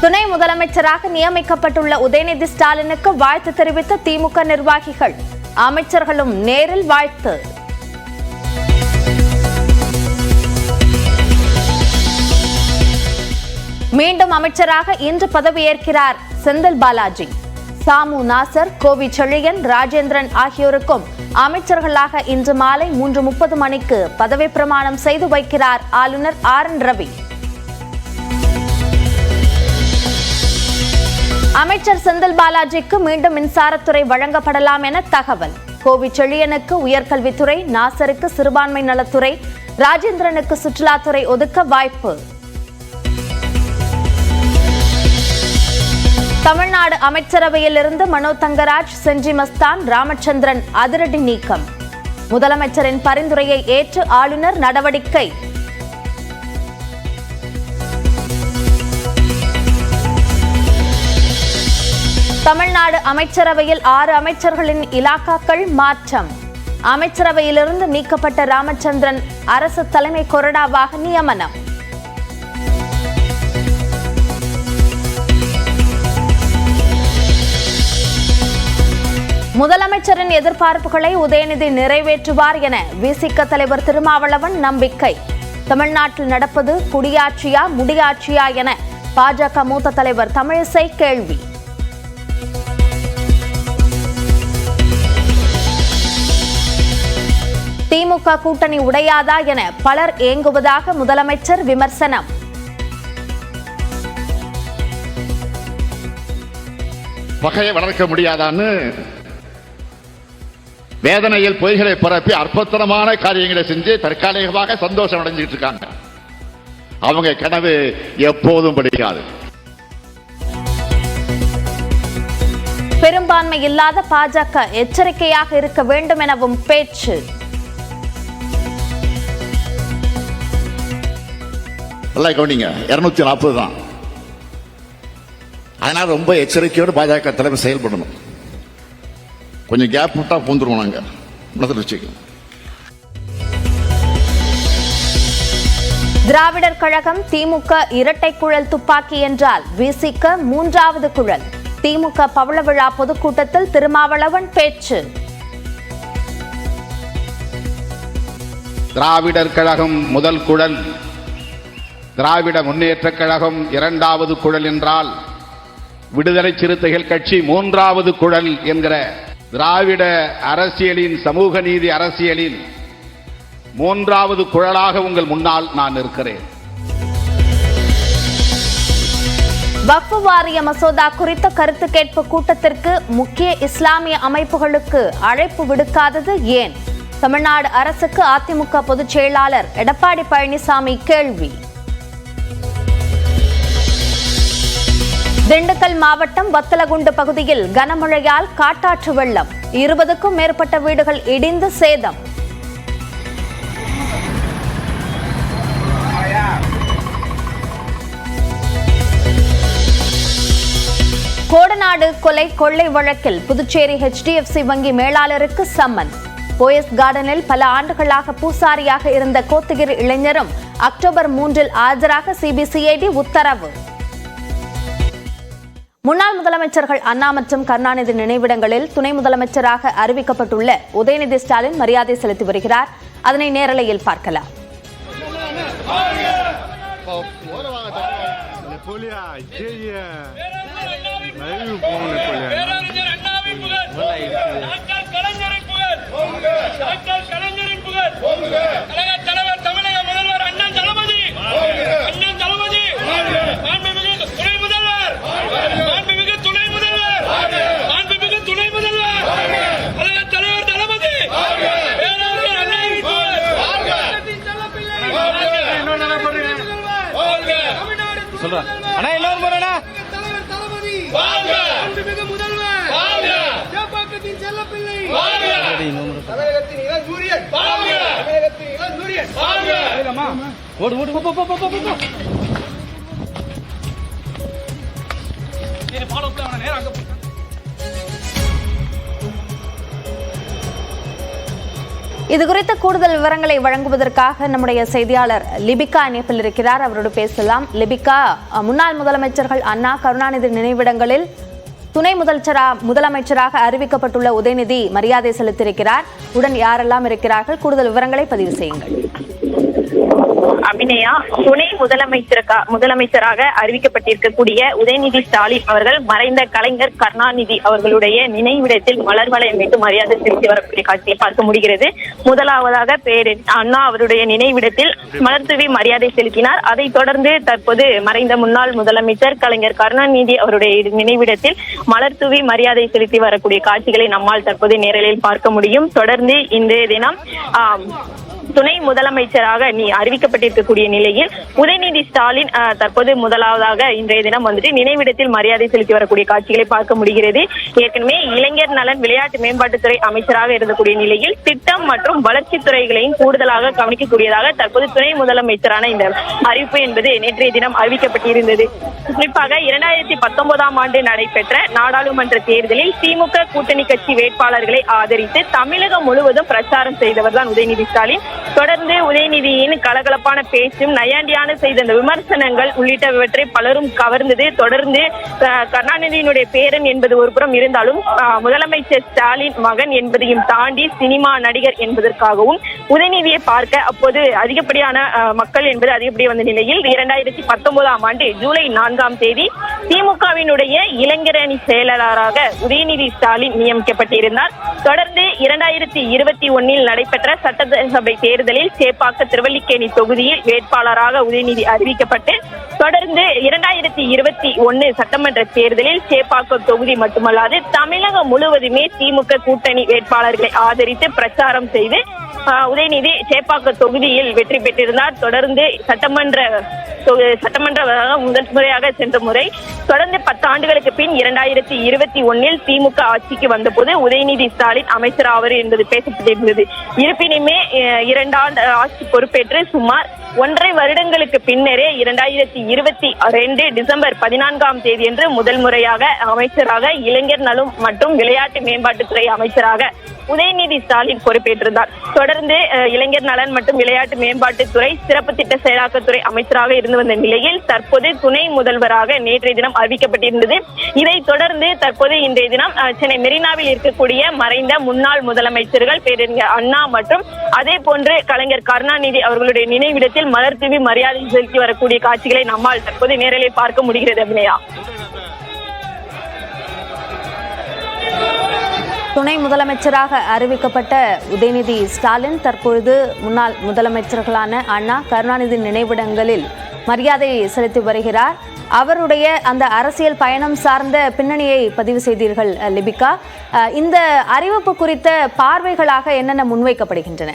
துணை முதலமைச்சராக நியமிக்கப்பட்டுள்ள உதயநிதி ஸ்டாலினுக்கு வாழ்த்து தெரிவித்த திமுக நிர்வாகிகள், அமைச்சர்களும் நேரில் வாழ்த்து. மீண்டும் அமைச்சராக இன்று பதவியேற்கிறார் செந்தில் பாலாஜி. சாமு நாசர், கோவி செழியன், ராஜேந்திரன் ஆகியோருக்கும் அமைச்சர்களாக இன்று மாலை 3:30 மணிக்கு பதவி பிரமாணம் செய்து வைக்கிறார் ஆளுநர் RN ரவி. அமைச்சர் செந்தில் பாலாஜிக்கு மீண்டும் மின்சாரத்துறை வழங்கப்படலாம் என தகவல். கோவி செழியனுக்கு உயர்கல்வித்துறை, நாசருக்கு சிறுபான்மை நலத்துறை, ராஜேந்திரனுக்கு சுற்றுலாத்துறை ஒதுக்க வாய்ப்பு. தமிழ்நாடு அமைச்சரவையில் இருந்து மனோ தங்கராஜ், செஞ்சி மஸ்தான், ராமச்சந்திரன் அதிரடி நீக்கம். முதலமைச்சரின் பரிந்துரையை ஏற்று ஆளுநர் நடவடிக்கை. தமிழ்நாடு அமைச்சரவையில் 6 அமைச்சர்களின் இலாக்காக்கள் மாற்றம். அமைச்சரவையிலிருந்து நீக்கப்பட்ட ராமச்சந்திரன் அரசு தலைமை கொறடாவாக நியமனம். முதலமைச்சரின் எதிர்பார்ப்புகளை உதயநிதி நிறைவேற்றுவார் என விசிக தலைவர் திருமாவளவன் நம்பிக்கை. தமிழ்நாட்டில் நடப்பது குடியாட்சியா முடியாட்சியா என பாஜக மூத்த தலைவர் தமிழிசை கேள்வி. திமுக கூட்டணி உடையாதா என பலர் ஏங்குவதாக முதலமைச்சர் விமர்சனம். பகையை வளர்க்க முடியாதான்னு வேதனையில் பொய்களை பரப்பி அற்பத்தனமான காரியங்களை செஞ்சு தற்காலிகமாக சந்தோஷம் அடைஞ்சிட்டு இருக்காங்க. அவங்க கனவு எப்போதும் படிக்காது. பெரும்பான்மை இல்லாத பாஜக எச்சரிக்கையாக இருக்க வேண்டும் எனவும் பேச்சு. கவனிங்க, 240 தான். அதனால ரொம்ப எச்சரிக்கையோடு பாஜக தலைமை செயல்படணும். கொஞ்சம் கேப் விட்டா பூந்துருவோம். நாங்க மனதில் வச்சுக்கலாம். திராவிடர் கழகம் திமுக இரட்டை குழல் துப்பாக்கி என்றால் விசிக 3வது குழல். திமுக பவள விழா பொதுக்கூட்டத்தில் திருமாவளவன் பேச்சு. திராவிடர் கழகம் முதல் குழல், திராவிட முன்னேற்ற கழகம் 2வது குழல் என்றால் விடுதலை சிறுத்தைகள் கட்சி 3வது குழல் என்கிற திராவிட அரசியலின், சமூக நீதி அரசியலின் 3வது குழலாக உங்கள் முன்னால் நான் இருக்கிறேன். வக்ஃப் வாரிய மசோதா குறித்த கருத்து கேட்பு கூட்டத்திற்கு முக்கிய இஸ்லாமிய அமைப்புகளுக்கு அழைப்பு விடுக்காதது ஏன்? தமிழ்நாடு அரசுக்கு அதிமுக பொதுச் செயலாளர் எடப்பாடி பழனிசாமி கேள்வி. திண்டுக்கல் மாவட்டம் வத்தலகுண்டு பகுதியில் கனமழையால் காட்டாற்று வெள்ளம். 20க்கும் மேற்பட்ட வீடுகள் இடிந்து சேதம். கோடநாடு கொலை கொள்ளை வழக்கில் புதுச்சேரி HDFC வங்கி மேலாளருக்கு சம்மன். போயஸ் கார்டனில் பல ஆண்டுகளாக பூசாரியாக இருந்த கோத்தகிரி இளைஞரும் அக்டோபர் 3இல் ஆஜராக CBCID உத்தரவு. முன்னாள் முதலமைச்சர்கள் அண்ணா மற்றும் கருணாநிதி நினைவிடங்களில் துணை முதலமைச்சராக அறிவிக்கப்பட்டுள்ள உதயநிதி ஸ்டாலின் மரியாதை செலுத்தி வருகிறார். அதனை நேரலையில் பார்க்கலாம். அண்ணா எல்லாரும் போறேனா ஓடு ஓடு இது குறித்த கூடுதல் விவரங்களை வழங்குவதற்காக நம்முடைய செய்தியாளர் லிபிகா இணைப்பில் இருக்கிறார். அவரோடு பேசலாம். லிபிகா, முன்னாள் முதலமைச்சர்கள் அண்ணா, கருணாநிதி நினைவிடங்களில் துணை முதலமைச்சராக அறிவிக்கப்பட்டுள்ள உதயநிதி மரியாதை செலுத்தியிருக்கிறார். உடன் யாரெல்லாம் இருக்கிறார்கள்? கூடுதல் விவரங்களை பதிவு செய்யுங்கள். அபிநயா, துணை முதலமைச்சராக அறிவிக்கப்பட்டிருக்கக்கூடிய உதயநிதி ஸ்டாலின் அவர்கள் மறைந்த கலைஞர் கருணாநிதி அவர்களுடைய நினைவிடத்தில் மலர் வளையம் வைத்து மரியாதை செலுத்தி வரக்கூடிய காட்சியை பார்க்க முடிகிறது. முதலாவதாக அண்ணா அவருடைய நினைவிடத்தில் மலர் தூவி மரியாதை செலுத்தினார். அதைத் தொடர்ந்து தற்போது மறைந்த முன்னாள் முதலமைச்சர் கலைஞர் கருணாநிதி அவருடைய நினைவிடத்தில் மலர் தூவி மரியாதை செலுத்தி வரக்கூடிய காட்சிகளை நம்மால் தற்போது நேரலில் பார்க்க முடியும். தொடர்ந்து இன்றைய தினம் துணை முதலமைச்சராக அறிவிக்கப்பட்டிருக்கக்கூடிய நிலையில் உதயநிதி ஸ்டாலின் தற்போது முதலாவதாக இன்றைய தினம் நினைவிடத்தில் மரியாதை செலுத்தி வரக்கூடிய காட்சிகளை பார்க்க முடிகிறது. ஏற்கனவே இளைஞர் நலன் விளையாட்டு மேம்பாட்டுத்துறை அமைச்சராக இருந்தக்கூடிய நிலையில் திட்டம் மற்றும் வளர்ச்சித் துறைகளையும் கூடுதலாக கவனிக்கக்கூடியதாக தற்போது துணை முதலமைச்சரான இந்த அறிவிப்பு என்பது நேற்றைய தினம் அறிவிக்கப்பட்டிருந்தது. குறிப்பாக 2019ஆம் ஆண்டு நடைபெற்ற நாடாளுமன்ற தேர்தலில் திமுக கூட்டணி கட்சி வேட்பாளர்களை ஆதரித்து தமிழகம் முழுவதும் பிரச்சாரம் செய்தவர் தான் உதயநிதி ஸ்டாலின். தொடர்ந்து உதயநிதியின் கலகலப்பான பேச்சும் நையாண்டியான செய்த அந்த விமர்சனங்கள் உள்ளிட்டவற்றை பலரும் கவர்ந்தது. தொடர்ந்து கருணாநிதியினுடைய பேரன் என்பது ஒரு புறம் இருந்தாலும் முதலமைச்சர் ஸ்டாலின் மகன் என்பதையும் தாண்டி சினிமா நடிகர் என்பதற்காகவும் உதயநிதியை பார்க்க அப்போது அதிகப்படியான மக்கள் என்பது அதிகப்படி வந்த நிலையில் 2019ஆம் ஆண்டு ஜூலை 4ஆம் தேதி திமுகவினுடைய இளைஞரணி செயலாளராக உதயநிதி ஸ்டாலின் நியமிக்கப்பட்டிருந்தார். தொடர்ந்து 2021 நடைபெற்ற சட்டசபை தேர்தலில் சேப்பாக்க திருவல்லிக்கேணி தொகுதியில் வேட்பாளராக உதயநிதி அறிவிக்கப்பட்டு தொடர்ந்து 2021 சட்டமன்ற தேர்தலில் சேப்பாக்கம் தொகுதி மட்டுமல்லாது தமிழகம் முழுவதுமே திமுக கூட்டணி வேட்பாளர்களை ஆதரித்து பிரச்சாரம் செய்து உதயநிதி சேப்பாக்க தொகுதியில் வெற்றி பெற்றிருந்தார். தொடர்ந்து சட்டமன்ற முதல் முறையாக சென்ற முறை தொடர்ந்து 10 ஆண்டுகளுக்கு பின் 2021 திமுக ஆட்சிக்கு வந்தபோது உதயநிதி ஸ்டாலின் அமைச்சர் ஆவார் என்பது பேசப்பட்டிருந்தது. இருப்பினுமே 2 ஆண்டு ஆட்சி பொறுப்பேற்று சுமார் 1.5 வருடங்களுக்கு பின்னரே 2022 டிசம்பர் 14ஆம் தேதி என்று முதல் முறையாக அமைச்சராக இளைஞர் நலம் மற்றும் விளையாட்டு மேம்பாட்டுத்துறை அமைச்சராக உதயநிதி ஸ்டாலின் பொறுப்பேற்றிருந்தார். தொடர்ந்து இளைஞர் நலன் மற்றும் விளையாட்டு மேம்பாட்டுத்துறை சிறப்பு திட்ட செயலாக்கத்துறை அமைச்சராக இருந்து வந்த நிலையில் தற்போது துணை முதல்வராக நேற்றைய தினம் அறிவிக்கப்பட்டிருந்தது. இதைத் தொடர்ந்து தற்போது இன்றைய தினம் சென்னை மெரினாவில் இருக்கக்கூடிய மறைந்த முன்னாள் முதலமைச்சர்கள் பேரறிஞர் அண்ணா மற்றும் அதே போன்று கலைஞர் கருணாநிதி அவர்களுடைய நினைவிடத்தில் மலர் தூவி மரியாதை செலுத்தி வரக்கூடிய காட்சிகளை நம்மால் தற்போது நேரில் பார்க்க முடிகிறது. அபிநயா, துணை முதலமைச்சராக அறிவிக்கப்பட்ட உதயநிதி ஸ்டாலின் தற்பொழுது முன்னாள் முதலமைச்சர்களான அண்ணா, கருணாநிதி நினைவிடங்களில் மரியாதை செலுத்தி வருகிறார். அவருடைய அந்த அரசியல் பயணம் சார்ந்த பின்னணியை பதிவு செய்தீர்கள் லிபிகா. இந்த அறிவிப்பு குறித்த பார்வைகளாக என்னென்ன முன்வைக்கப்படுகின்றன?